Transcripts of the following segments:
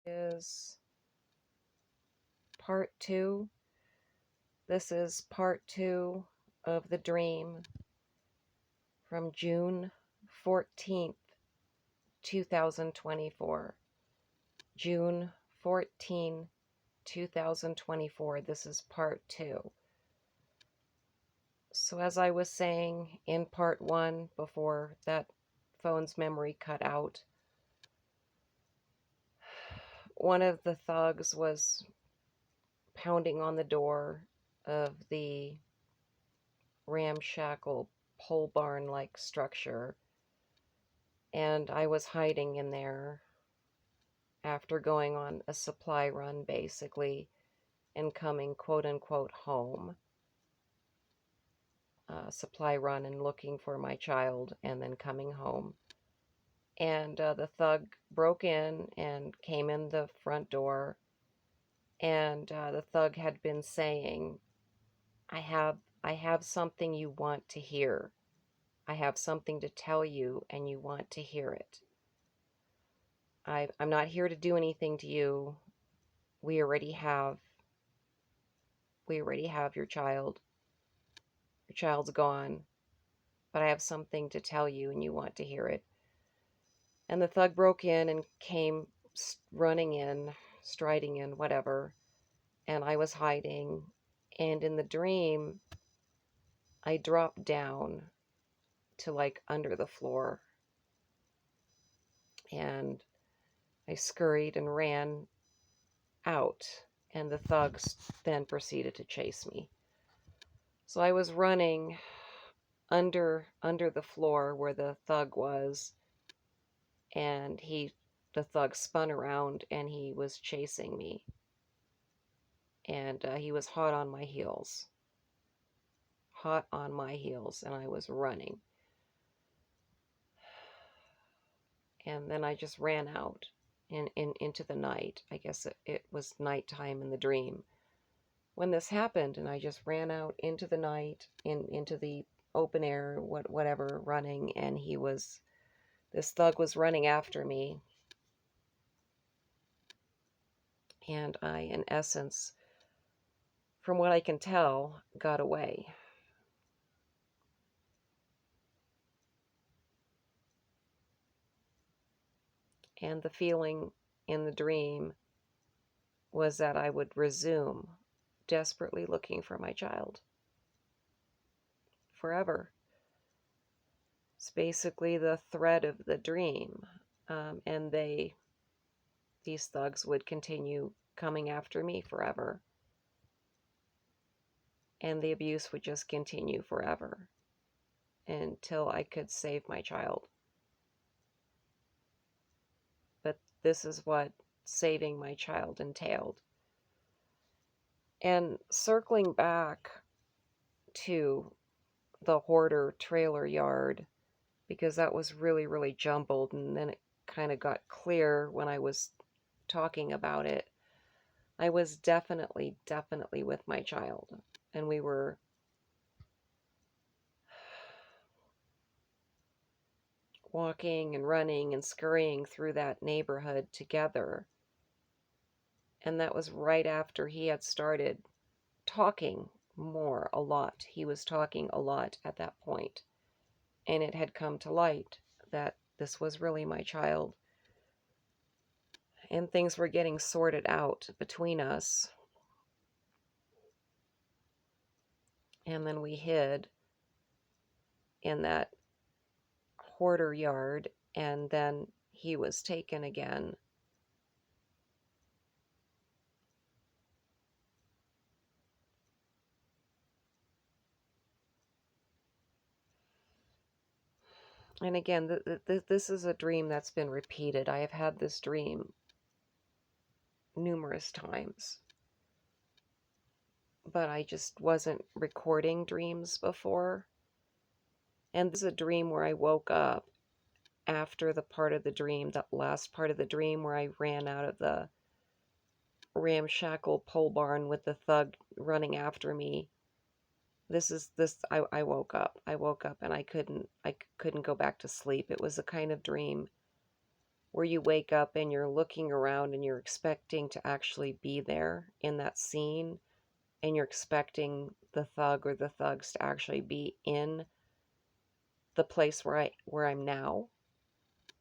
Is part two. This is part two of the dream from June 14th, 2024. June 14, 2024. This is part two. So, as I was saying in part one before that phone's memory cut out, one of the thugs was pounding on the door of the ramshackle pole barn like structure, and I was hiding in there after going on a supply run basically and coming quote unquote home. Supply run and looking for my child and then coming home. And the thug broke in and came in the front door, and the thug had been saying, I have something you want to hear. I have something to tell you and you want to hear it. I'm not here to do anything to you. We already have your child. Your child's gone, but I have something to tell you and you want to hear it. And the thug broke in and came running in, striding in, whatever. And I was hiding. And in the dream, I dropped down to like under the floor. And I scurried and ran out. And the thugs then proceeded to chase me. So I was running under the floor where the thug was, and the thug spun around and he was chasing me, and he was hot on my heels, and I was running, and then I just ran out into the night. I guess it was nighttime in the dream when this happened, and I just ran out into the night, into the open air, whatever, running, and this thug was running after me, and I, in essence, from what I can tell, got away. And the feeling in the dream was that I would resume desperately looking for my child forever. It's basically the thread of the dream. And these thugs would continue coming after me forever. And the abuse would just continue forever until I could save my child. But this is what saving my child entailed. And circling back to the hoarder trailer yard, because that was really, really jumbled, and then it kind of got clear when I was talking about it. I was definitely with my child, and we were walking and running and scurrying through that neighborhood together. And that was right after he had started talking a lot. He was talking a lot at that point. And it had come to light that this was really my child. And things were getting sorted out between us. And then we hid in that hoarder yard, and then he was taken again. And again, this is a dream that's been repeated. I have had this dream numerous times, but I just wasn't recording dreams before. And this is a dream where I woke up after the part of the dream, that last part of the dream where I ran out of the ramshackle pole barn with the thug running after me. I woke up and I couldn't go back to sleep. It was a kind of dream where you wake up and you're looking around and you're expecting to actually be there in that scene, and you're expecting the thug or the thugs to actually be in the place where I'm now,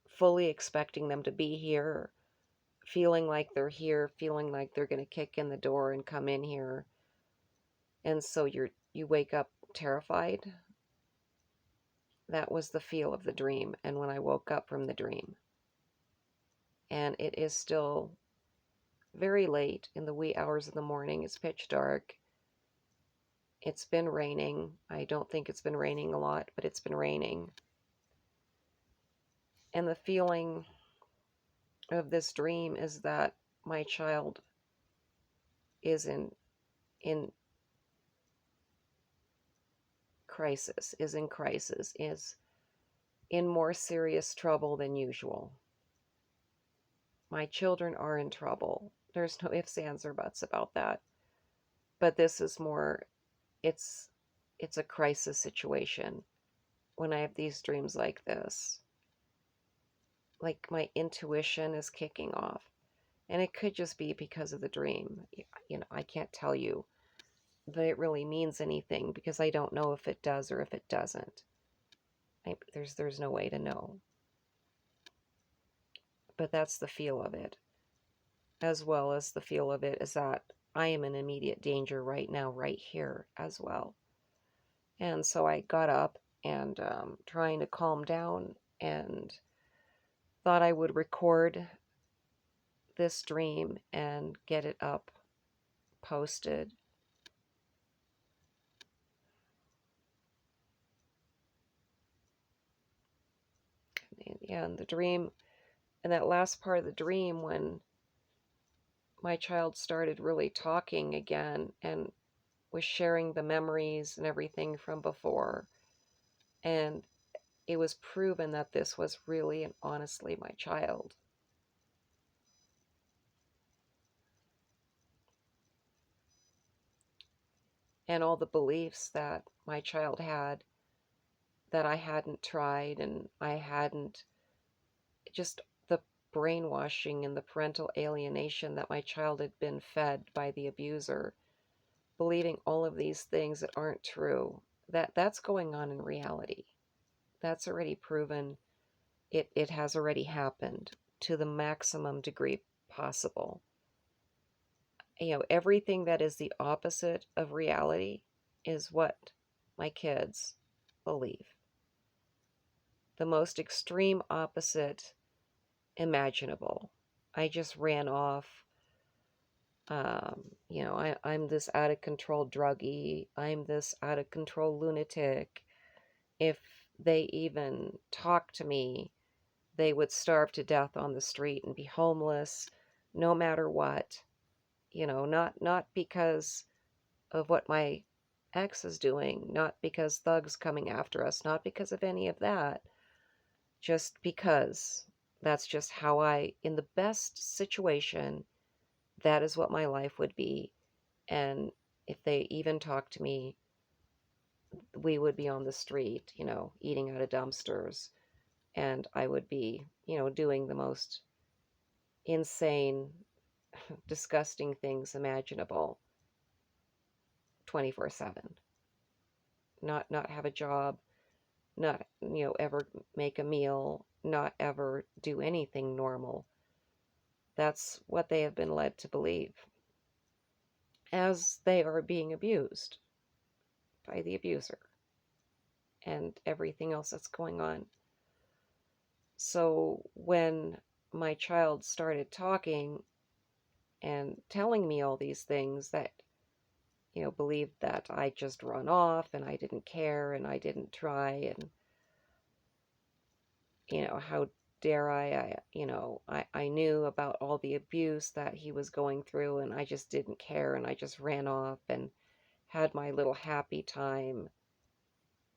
fully expecting them to be here, feeling like they're here, feeling like they're going to kick in the door and come in here. And so you wake up terrified. That was the feel of the dream. And when I woke up from the dream, and it is still very late in the wee hours of the morning, it's pitch dark. It's been raining. I don't think it's been raining a lot, but it's been raining. And the feeling of this dream is that my child is in crisis, is in more serious trouble than usual. My children are in trouble. There's no ifs, ands, or buts about that. But this is more, it's a crisis situation when I have these dreams like this. Like my intuition is kicking off. And it could just be because of the dream. I can't tell you that it really means anything because I don't know if it does or if it doesn't. There's no way to know. But that's the feel of it. As well as the feel of it is that I am in immediate danger right now, right here as well. And so I got up and trying to calm down and thought I would record this dream and get it up, posted. And the dream, and that last part of the dream when my child started really talking again and was sharing the memories and everything from before. And it was proven that this was really and honestly my child. And all the beliefs that my child had that I hadn't tried and I hadn't, just the brainwashing and the parental alienation that my child had been fed by the abuser, believing all of these things that aren't true. That's going on in reality. That's already proven. It has already happened to the maximum degree possible. Everything that is the opposite of reality is what my kids believe. The most extreme opposite imaginable. I just ran off. I'm this out of control druggie. I'm this out of control lunatic. If they even talk to me, they would starve to death on the street and be homeless no matter what. Not because of what my ex is doing, not because thugs coming after us, not because of any of that, just because that's just how in the best situation, that is what my life would be. And if they even talk to me, we would be on the street, eating out of dumpsters, and I would be, doing the most insane, disgusting things imaginable 24/7. Not have a job, not, ever make a meal, not ever do anything normal. That's what they have been led to believe as they are being abused by the abuser and everything else that's going on. So when my child started talking and telling me all these things that, believed that I just run off and I didn't care and I didn't try and, how dare I knew about all the abuse that he was going through and I just didn't care and I just ran off and had my little happy time.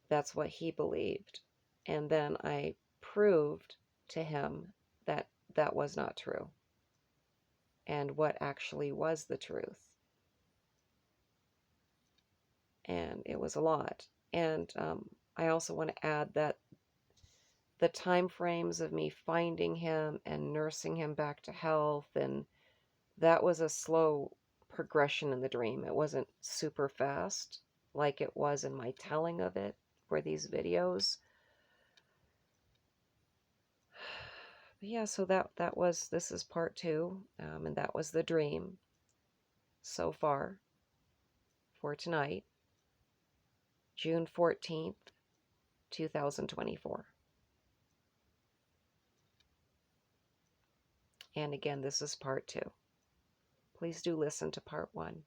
That's what he believed. And then I proved to him that that was not true and what actually was the truth. And it was a lot. And I also want to add that the time frames of me finding him and nursing him back to health, and that was a slow progression in the dream. It wasn't super fast like it was in my telling of it for these videos. But yeah, so this is part 2, and that was the dream so far for tonight, June 14th, 2024. And again, this is part 2. Please do listen to part 1.